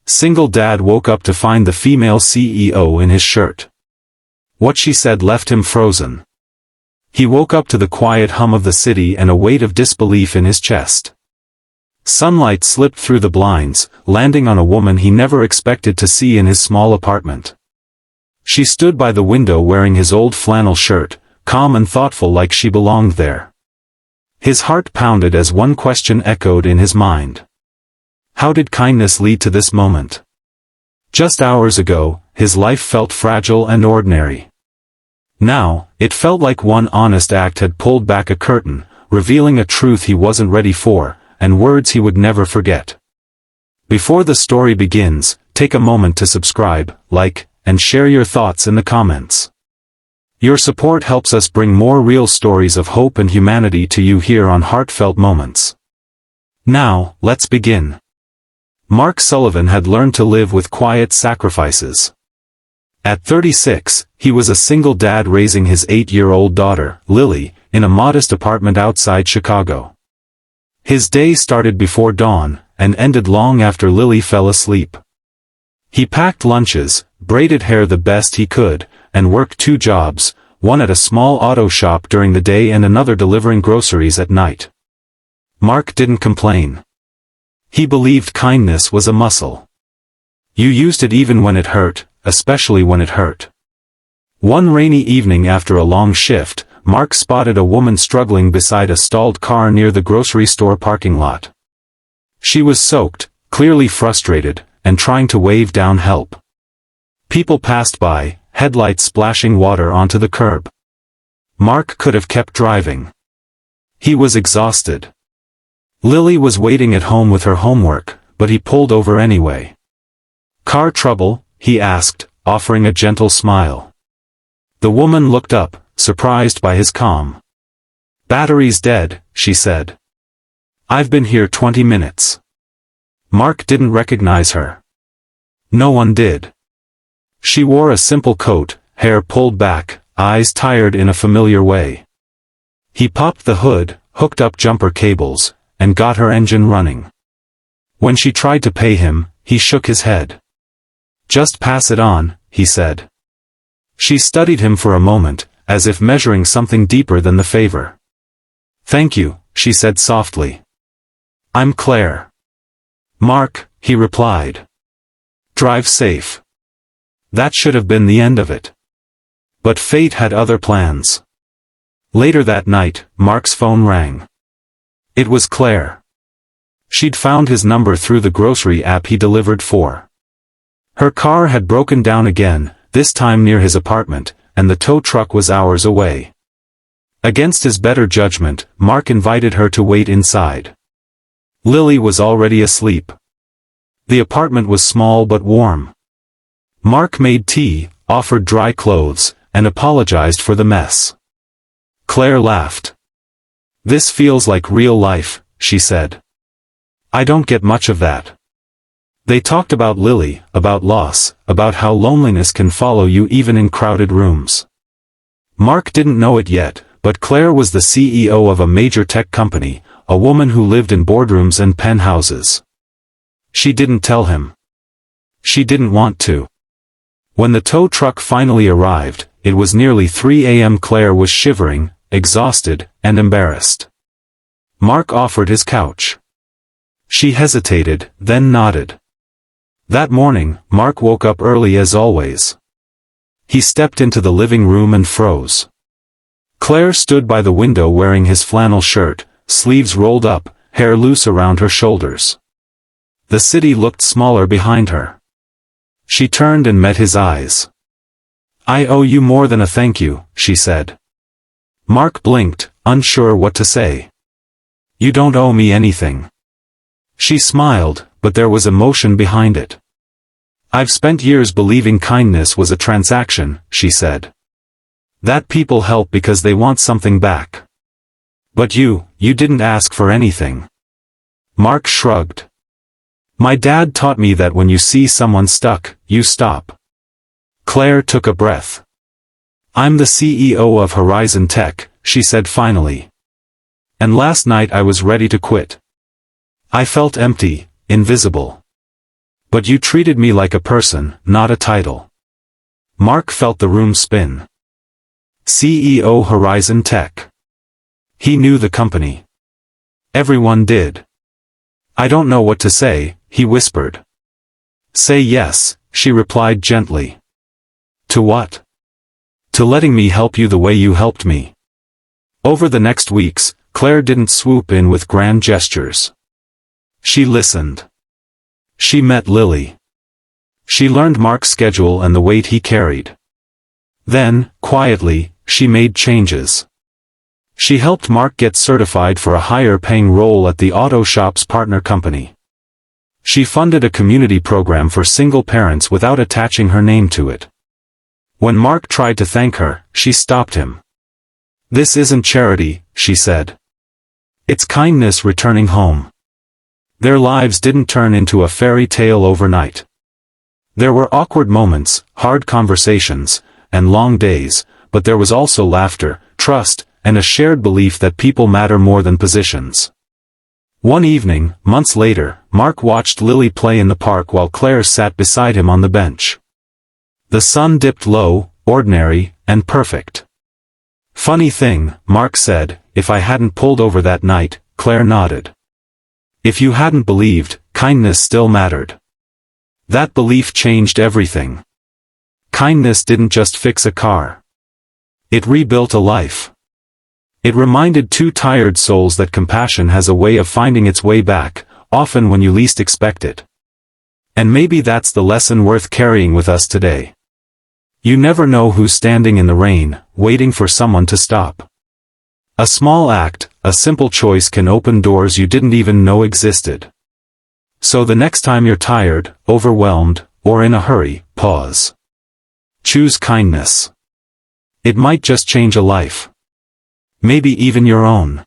Single dad woke up to find the female CEO in his shirt. What she said left him frozen. He woke up to the quiet hum of the city and a weight of disbelief in his chest. Sunlight slipped through the blinds, landing on a woman he never expected to see in his small apartment. She stood by the window wearing his old flannel shirt, calm and thoughtful like she belonged there. His heart pounded as one question echoed in his mind. How did kindness lead to this moment? Just hours ago, his life felt fragile and ordinary. Now, it felt like one honest act had pulled back a curtain, revealing a truth he wasn't ready for, and words he would never forget. Before the story begins, take a moment to subscribe, like, and share your thoughts in the comments. Your support helps us bring more real stories of hope and humanity to you here on Heartfelt Moments. Now, let's begin. Mark Sullivan had learned to live with quiet sacrifices. At 36, he was a single dad raising his 8-year-old daughter, Lily, in a modest apartment outside Chicago. His day started before dawn, and ended long after Lily fell asleep. He packed lunches, braided hair the best he could, and worked 2 jobs, one at a small auto shop during the day and another delivering groceries at night. Mark didn't complain. He believed kindness was a muscle. You used it even when it hurt, especially when it hurt. One rainy evening after a long shift, Mark spotted a woman struggling beside a stalled car near the grocery store parking lot. She was soaked, clearly frustrated, and trying to wave down help. People passed by, headlights splashing water onto the curb. Mark could have kept driving. He was exhausted. Lily was waiting at home with her homework, but he pulled over anyway. "Car trouble?" he asked, offering a gentle smile. The woman looked up, surprised by his calm. "Battery's dead," she said. "I've been here 20 minutes." Mark didn't recognize her. No one did. She wore a simple coat, hair pulled back, eyes tired in a familiar way. He popped the hood, hooked up jumper cables, and got her engine running. When she tried to pay him, he shook his head. "Just pass it on," he said. She studied him for a moment, as if measuring something deeper than the favor. "Thank you," she said softly. "I'm Claire." "Mark," he replied. "Drive safe." That should have been the end of it. But fate had other plans. Later that night, Mark's phone rang. It was Claire. She'd found his number through the grocery app he delivered for. Her car had broken down again, this time near his apartment, and the tow truck was hours away. Against his better judgment, Mark invited her to wait inside. Lily was already asleep. The apartment was small but warm. Mark made tea, offered dry clothes, and apologized for the mess. Claire laughed. "This feels like real life," she said. "I don't get much of that." They talked about Lily, about loss, about how loneliness can follow you even in crowded rooms. Mark didn't know it yet, but Claire was the CEO of a major tech company, a woman who lived in boardrooms and penthouses. She didn't tell him. She didn't want to. When the tow truck finally arrived, it was nearly 3 a.m. Claire was shivering, exhausted, and embarrassed. Mark offered his couch. She hesitated, then nodded. That morning, Mark woke up early as always. He stepped into the living room and froze. Claire stood by the window wearing his flannel shirt, sleeves rolled up, hair loose around her shoulders. The city looked smaller behind her. She turned and met his eyes. "I owe you more than a thank you," she said. Mark blinked, unsure what to say. "You don't owe me anything." She smiled, but there was emotion behind it. "I've spent years believing kindness was a transaction," she said. "That people help because they want something back. But you didn't ask for anything." Mark shrugged. "My dad taught me that when you see someone stuck, you stop." Claire took a breath. "I'm the CEO of Horizon Tech," she said finally. "And last night I was ready to quit. I felt empty, invisible. But you treated me like a person, not a title. Mark felt the room spin. CEO Horizon Tech. He knew the company. Everyone did. I don't know what to say, he whispered. Say yes, she replied gently. To what? To letting me help you the way you helped me. Over the next weeks, Claire didn't swoop in with grand gestures. She listened. She met Lily. She learned Mark's schedule and the weight he carried. Then, quietly, she made changes. She helped Mark get certified for a higher-paying role at the auto shop's partner company. She funded a community program for single parents without attaching her name to it. When Mark tried to thank her, she stopped him. This isn't charity, she said. It's kindness returning home. Their lives didn't turn into a fairy tale overnight. There were awkward moments, hard conversations, and long days, but there was also laughter, trust, and a shared belief that people matter more than positions. One evening, months later, Mark watched Lily play in the park while Claire sat beside him on the bench. The sun dipped low, ordinary, and perfect. Funny thing, Mark said, if I hadn't pulled over that night, Claire nodded. If you hadn't believed, kindness still mattered. That belief changed everything. Kindness didn't just fix a car. It rebuilt a life. It reminded two tired souls that compassion has a way of finding its way back, often when you least expect it. And maybe that's the lesson worth carrying with us today. You never know who's standing in the rain, waiting for someone to stop. A small act, a simple choice can open doors you didn't even know existed. So the next time you're tired, overwhelmed, or in a hurry, pause. Choose kindness. It might just change a life. Maybe even your own.